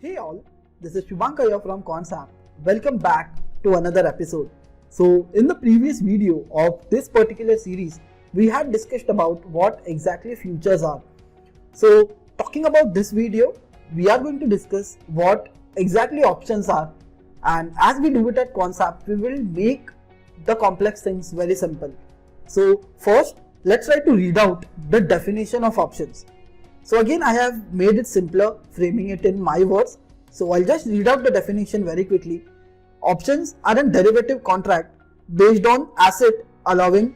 Hey all, this is Shubhankar from Concept. Welcome back to another episode. So in the previous video of this particular series, we had discussed about what exactly futures are. So talking about this video, we are going to discuss what exactly options are, and as we do it at Concept, we will make the complex things very simple. So first, let's try to read out the definition of options. So again, I have made it simpler, framing it in my words. So I'll just read out the definition very quickly. Options are a derivative contract based on asset allowing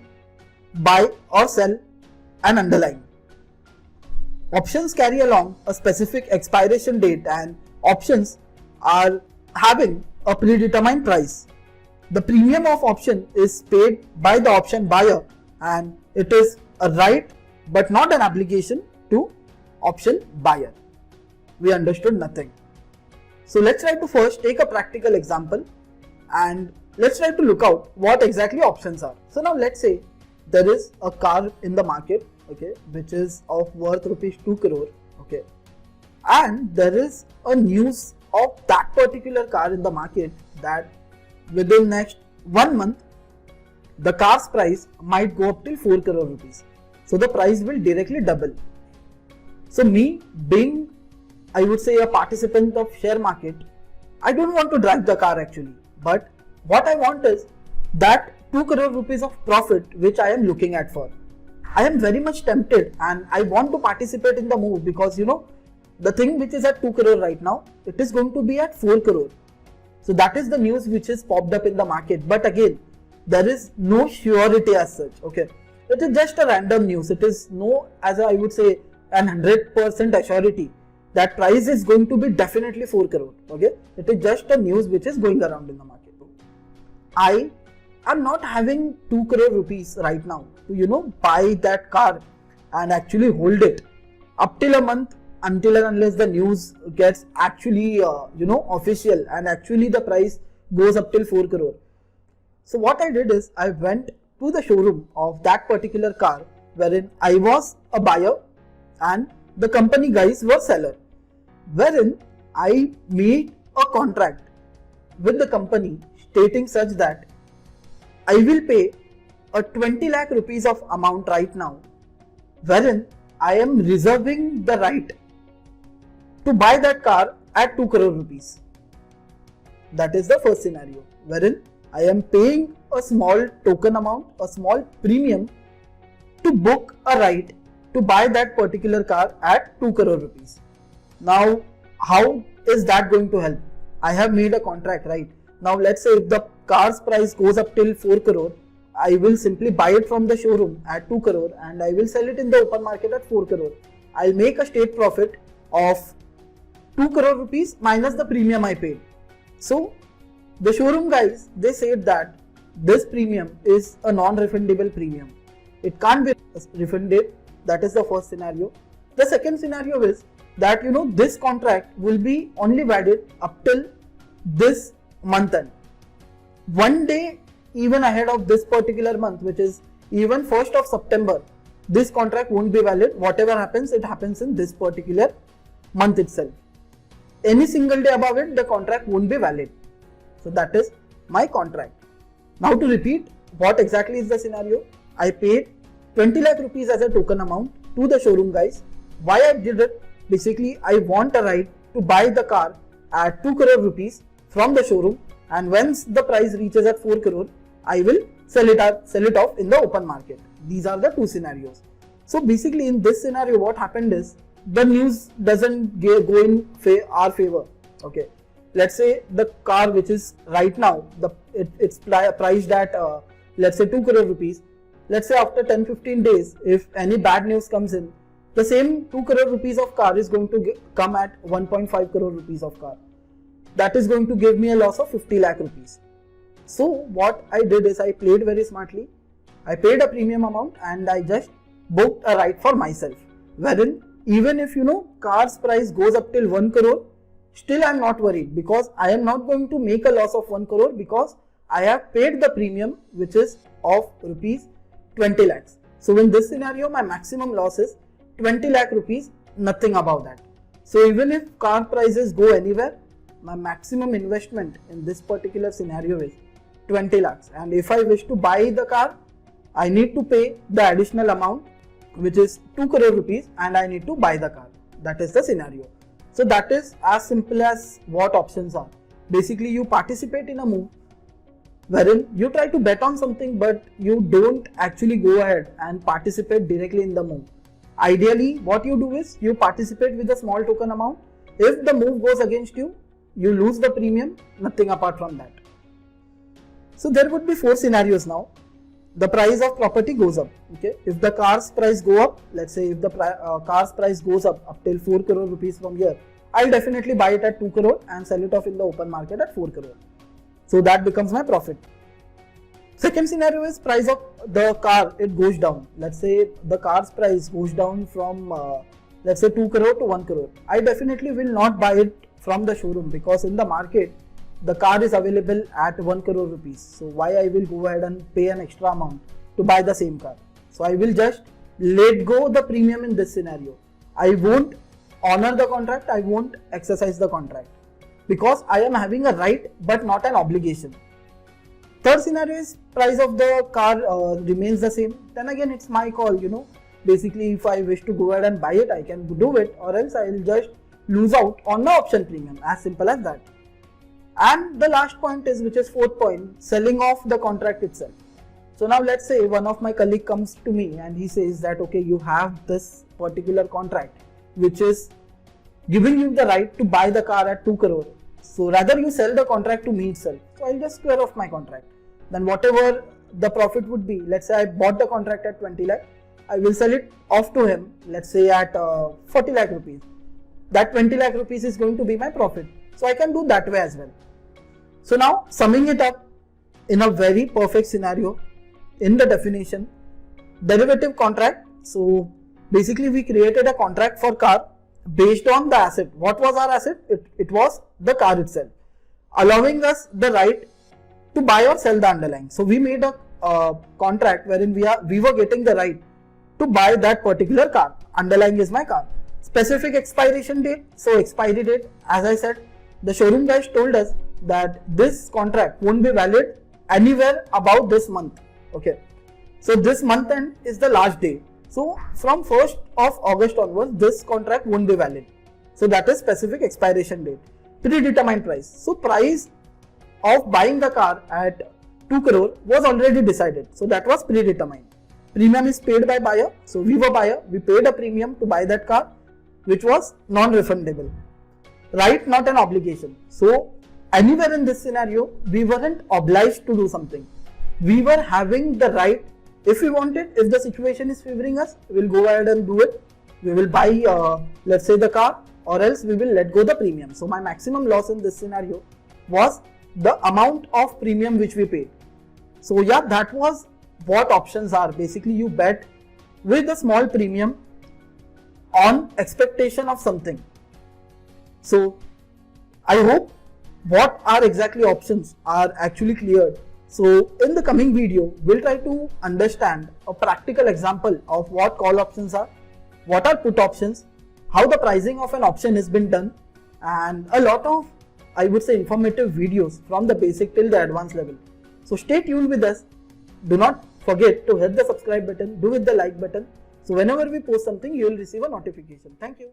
buy or sell an underlying. Options carry along a specific expiration date, and options are having a predetermined price. The premium of option is paid by the option buyer, and it is a right but not an obligation to option buyer. We understood nothing. So let's try to first take a practical example and let's try to look out what exactly options are. So now let's say there is a car in the market, okay, which is of worth rupees 2 crore, okay, and there is a news of that particular car in the market that within next 1 month the car's price might go up till 4 crore rupees. So the price will directly double. So me being, I would say, a participant of share market, I don't want to drive the car actually, but what I want is that 2 crore rupees of profit which I am looking at for. I am very much tempted and I want to participate in the move because the thing which is at 2 crore right now, it is going to be at 4 crore. So that is the news which is popped up in the market. But again, there is no surety as such, okay. It is just a random news. It is no, as I would say, an 100% assurity that price is going to be definitely 4 crore, okay. It is just a news which is going around in the market. I am not having 2 crore rupees right now to buy that car and actually hold it up till a month until and unless the news gets actually official and actually the price goes up till 4 crore. So what I did is I went to the showroom of that particular car wherein I was a buyer and the company guys were seller, wherein I made a contract with the company stating such that I will pay a 20 lakh rupees of amount right now, wherein I am reserving the right to buy that car at 2 crore rupees. That is the first scenario, wherein I am paying a small token amount, a small premium to book a right to buy that particular car at 2 crore rupees. Now, how is that going to help? I have made a contract, right? Now, let's say if the car's price goes up till 4 crore, I will simply buy it from the showroom at 2 crore and I will sell it in the open market at 4 crore. I'll make a state profit of 2 crore rupees minus the premium I paid. So, the showroom guys, they said that this premium is a non-refundable premium. It can't be refunded. That is the first scenario. The second scenario is that this contract will be only valid up till this month end. One day even ahead of this particular month, which is even 1st of September, this contract won't be valid. Whatever happens, it happens in this particular month itself. Any single day above it, the contract won't be valid. So that is my contract. Now to repeat, what exactly is the scenario? I paid 20 lakh rupees as a token amount to the showroom guys. Why I did it? Basically, I want a right to buy the car at 2 crore rupees from the showroom, and once the price reaches at 4 crore, I will sell it off in the open market. These are the two scenarios. So basically in this scenario, what happened is the news doesn't go in our favor, okay. Let's say the car which is right now, it's priced at let's say 2 crore rupees. Let's say after 10-15 days, if any bad news comes in, the same 2 crore rupees of car is going to come at 1.5 crore rupees of car. That is going to give me a loss of 50 lakh rupees. So what I did is I played very smartly. I paid a premium amount and I just booked a right for myself, wherein even if car's price goes up till 1 crore, still I am not worried because I am not going to make a loss of 1 crore because I have paid the premium which is of rupees 20 lakhs. So in this scenario, my maximum loss is 20 lakh rupees, nothing above that. So even if car prices go anywhere, my maximum investment in this particular scenario is 20 lakhs. And if I wish to buy the car, I need to pay the additional amount, which is 2 crore rupees, and I need to buy the car. That is the scenario. So that is as simple as what options are. Basically, you participate in a move wherein you try to bet on something, but you don't actually go ahead and participate directly in the move. Ideally, what you do is you participate with a small token amount. If the move goes against you, you lose the premium, nothing apart from that. So there would be 4 scenarios now. The price of property goes up. Okay, if the car's price go up, let's say if the car's price goes up till 4 crore rupees from here, I'll definitely buy it at 2 crore and sell it off in the open market at 4 crore. So that becomes my profit. Second scenario is price of the car, it goes down. Let's say the car's price goes down from let's say 2 crore to 1 crore. I definitely will not buy it from the showroom, because in the market the car is available at 1 crore rupees. So why I will go ahead and pay an extra amount to buy the same car? So I will just let go the premium in this scenario. I won't honor the contract, I won't exercise the contract, because I am having a right but not an obligation. Third scenario is price of the car remains the same. Then again, it's my call, Basically, if I wish to go ahead and buy it, I can do it, or else I will just lose out on the option premium. As simple as that. And the last point is, which is fourth point, selling off the contract itself. So now let's say one of my colleague comes to me and he says that, okay, you have this particular contract which is giving you the right to buy the car at 2 crore. So rather you sell the contract to me itself. So I'll just square off my contract. Then whatever the profit would be, let's say I bought the contract at 20 lakh, I will sell it off to him, let's say at 40 lakh rupees. That 20 lakh rupees is going to be my profit. So I can do that way as well. So now summing it up in a very perfect scenario, in the definition, derivative contract. So basically we created a contract for car based on the asset. What was our asset? It was the car itself, allowing us the right to buy or sell the underlying. So we made a contract wherein we were getting the right to buy that particular car. Underlying is my car. Specific expiration date. So expiry date, as I said, the showroom guys told us that this contract won't be valid anywhere about this month. Okay. So this month end is the last day. So from 1st of August onwards, this contract won't be valid. So that is specific expiration date. Predetermined price. So price of buying the car at 2 crore was already decided. So that was predetermined. Premium is paid by buyer. So we were buyer. We paid a premium to buy that car, which was non-refundable. Right, not an obligation. So anywhere in this scenario, we weren't obliged to do something. We were having the right. If we want it, if the situation is favoring us, we'll go ahead and do it. We will buy, let's say, the car, or else we will let go the premium. So my maximum loss in this scenario was the amount of premium which we paid. So yeah, that was what options are. Basically, you bet with a small premium on expectation of something. So I hope what are exactly options are actually cleared. So in the coming video, we'll try to understand a practical example of what call options are, what are put options, how the pricing of an option has been done, and a lot of, I would say, informative videos from the basic till the advanced level. So stay tuned with us. Do not forget to hit the subscribe button, do hit the like button. So whenever we post something, you will receive a notification. Thank you.